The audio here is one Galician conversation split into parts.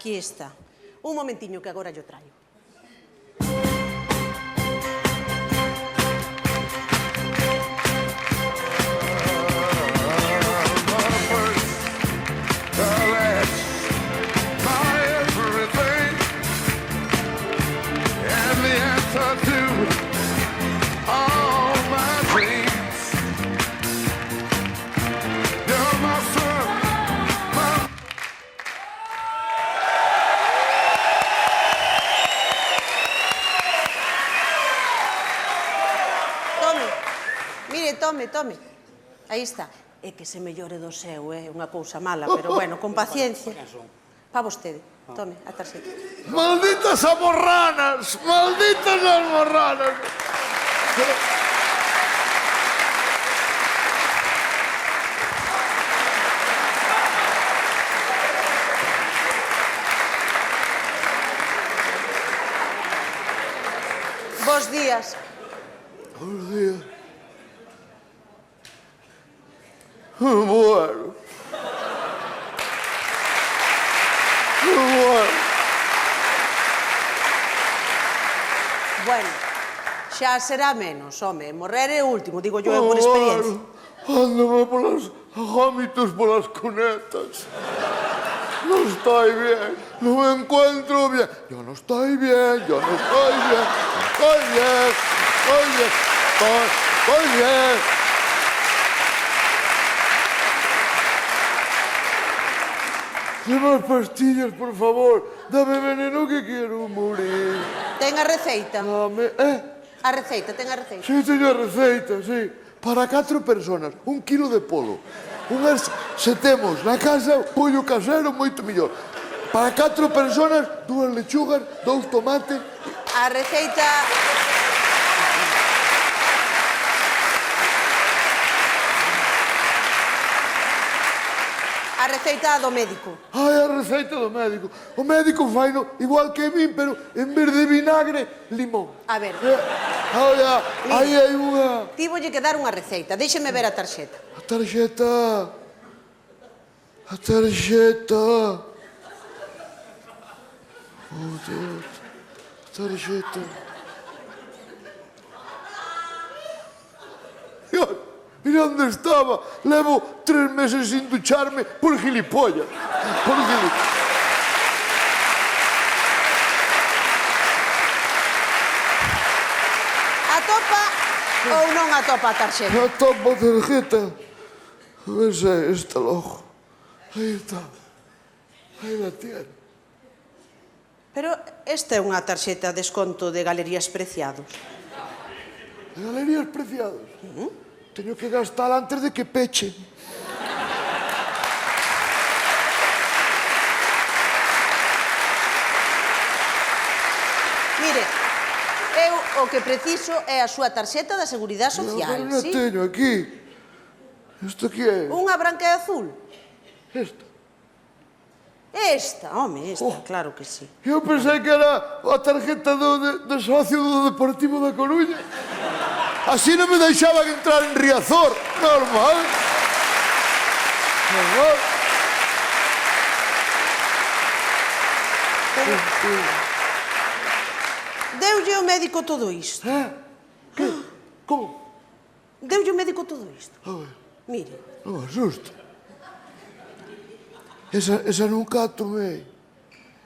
Aquí está. Un momentiño que agora yo traio. Tome. Aí está. É que se mellore do seu, é unha cousa mala, pero bueno, con paciencia. Pa vostede. Tome, a tarxeta. Malditas almorranas! Malditas almorranas! Bos días. Bos días. Bueno. Bueno, xa será menos, home. Morrer é o último, digo yo, por experiencia. Ándame polas gómitos polas cunetas. No estoy bien, no me encuentro bien. Yo no estoy bien. Dame pastillas, por favor. Dame veneno que quiero morir. Ten a receita? Dame, A receita, ten a receita? Sí, teño a receita, sí. Para 4 personas, 1 kilo de polo. Se temos na casa pollo casero moito mellor. Para 4 personas, 2 lechugas, 2 tomates. A receita... A receita do médico. Ai, a receita do médico. O médico faino igual que min, pero en vez de vinagre, limón. A ver. Olha, aí hai unha... Tívolle que dar unha receita. Déxeme ver a tarxeta. A tarxeta... Oh, Deus. A tarxeta... Mira onde estaba. Levo 3 meses sin ducharme por gilipollas. Atopa ou non atopa a tarxeta? Atopa a tarjeta. A ver se é esta logo. Aí está. Aí la tiene. Pero esta é unha tarxeta de desconto de Galerías Preciados. De Galerías Preciados? Teño que gastar antes de que peche. Mire, eu o que preciso é a súa tarxeta da Seguridade Social. Pero non teño aquí. Isto que é? Unha branca e azul. Esta. Esta, home, esta, claro que sí. Eu pensei que era a tarjeta do socio do Deportivo da Coruña. Así non me deixaban entrar en Riazor. Normal. Deulle o médico todo isto. Que? Como? Deulle o médico todo isto. A ver. Mire. Non me asusta. Esa nunca a tomei.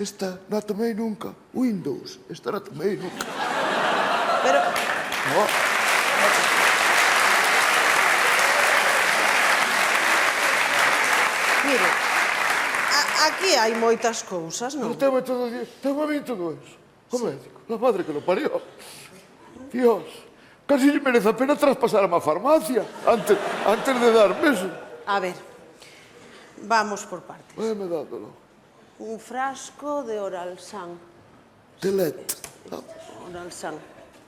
Esta non a tomei nunca. Windows. Esta non a tomei nunca. Pero... Mire, aquí hai moitas cousas, non? Teme todo a mí todo eso. O médico, la madre que lo parió. Dios, casi merece a pena traspasar a má farmacia antes de darme eso. A ver, vamos por partes. Váyame dándolo. Un frasco de Oralsan. Telet. Oralsan.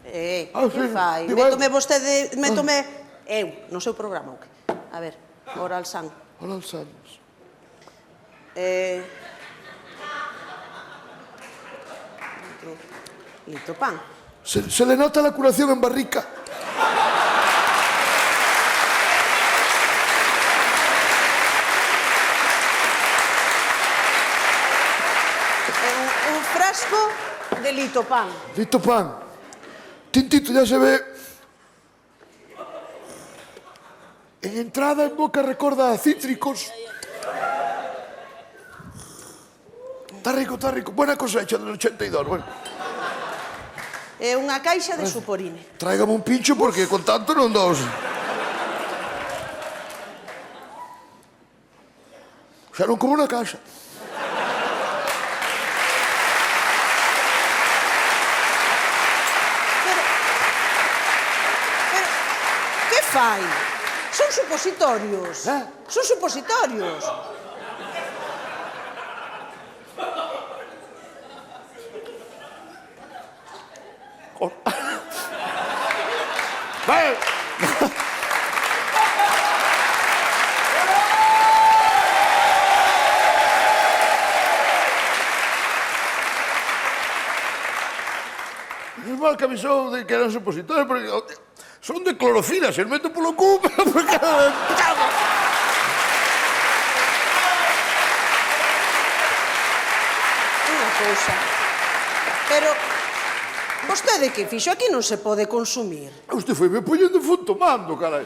Sí, que fai? Métome vostede, métome eu, no seu programa, o que? A ver, Oralsan. Oralsan. Litopan. Se le nota la curación en barrica. disco de Lito Pan. Lito Pan. Tintito ya se ve. En entrada en boca recorda a cítricos. Está rico, está rico. Buena cosecha del 82, bueno. É unha caixa de suporine. Tráigame un pincho porque con tanto non dous. Xa non como unha caixa. Pero, que fai? Son supositorios. Son supositorios. Vai! Mal que avisou de que eran supositorios, porque son de clorofila, se os meto polo cu, porque... Unha cousa. Pero, vostede que fixo? Aquí non se pode consumir. Usted foi me poñendo fun tomando, carai.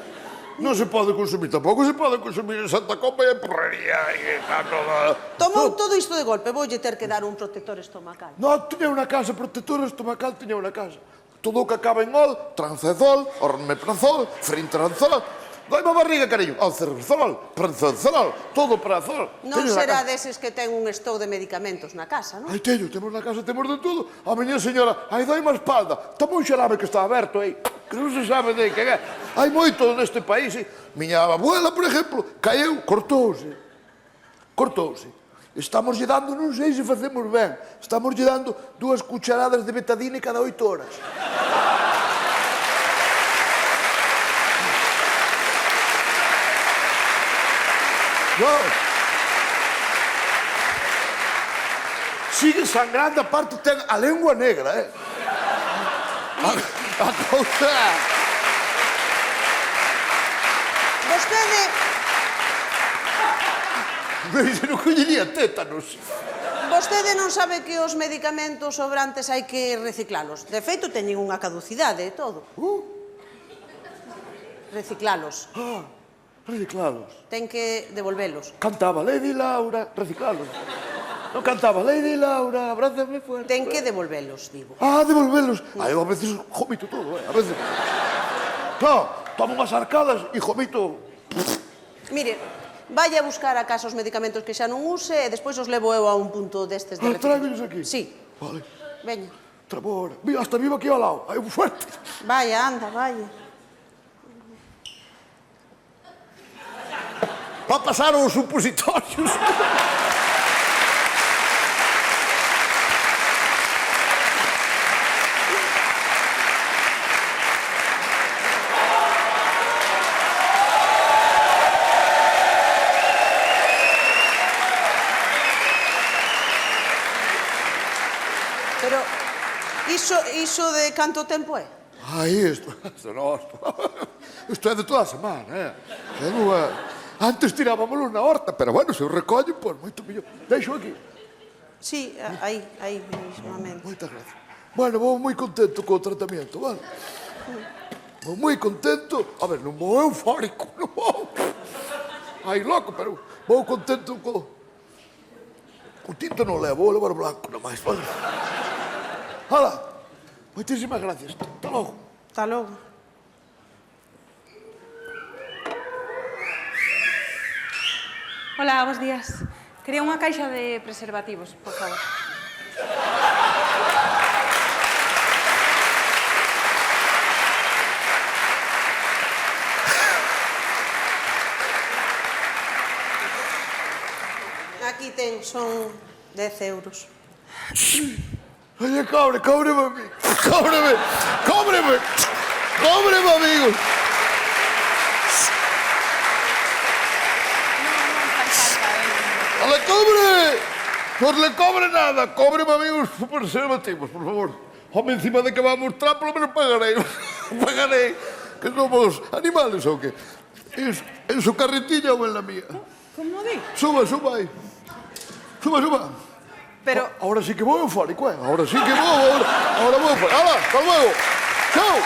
Non se pode consumir, tampouco se pode consumir en Santa Copa e en Porrería e está toda... Tomou todo isto de golpe, voulle ter que dar un protector estomacal. Non, tiña unha casa, protector estomacal, tiña unha casa. Todo o que acaba en ol, trancezol, ormeprazol, frintranzol, doime a barriga, cariño, alcerrazol, pranzanzol, todo prazol. Non será deses que ten un stock de medicamentos na casa, non? Ai, teño, temos na casa, temos de todo. A miña señora, ai, dai má espalda, toma un xarabe que está aberto aí, que non se sabe de que é. Hai moito neste país, miña abuela, por exemplo, caeu, cortouse. Estamos lle dando, non sei se facemos ben, estamos lle dando 2 cucharadas de betadine cada 8 horas. Non. Sigue sangrando, aparte ten a lengua negra, A cousa... Vostede non collería tétanos. Vostede non sabe que os medicamentos sobrantes hai que reciclalos. De feito, teñen unha caducidade e todo. Reciclalos. Reciclados. Ten que devolvelos. Cantaba Lady Laura, reciclados. Non cantaba Lady Laura, abrázame fuerte. Ten que devolvelos, digo. Devolvelos. Eu a veces jomito todo, a veces. Claro, tomo unhas arcadas e jomito. Mire, vai a buscar a casa os medicamentos que xa non use e despois os levo eu a un punto destes de reciclaje. Tráigolos aquí? Sí. Vale. Veña. Trabo ahora. Mira, hasta vivo aquí ao lado. Hai un fuerte. Vaya, anda, vaya. Va a pasar os supositorios. Pero, iso de canto tempo é? Isto é de toda a semana, Antes tirábamoslo na horta, pero bueno, se o recollen, pois moito mellor. Deixo aquí. Sí, aí mismamente. Moitas gracias. Bueno, vou moi contento co tratamento, vale? Vou moi contento. A ver, non vou eufórico, non vou. Ai, loco, pero vou contento co... O tinto non levo, vou levar o blanco nomás, vale? Hala, moitísimas gracias. Hasta logo. Hasta logo. Hola, bos días. Quería unha caixa de preservativos, por favor. Aquí ten, son 10 euros. Oye, cóbreme a mí. Cóbreme, amigos. ¡No le cobre! ¡No le cobre nada! ¡Cóbreme, amigos, preservativos, por favor! Home, encima de que va a mostrar, por lo menos pagaré. Pagaré. Que somos animales, ¿o qué? ¿En su carretilla o en la mía? Como di? Suba ahí. Suba. Pero... Ahora sí que voy eufórico, ¿eh? Ahora sí que voy, ahora voy eufórico. ¡Hala! ¡Hasta luego! ¡Chao!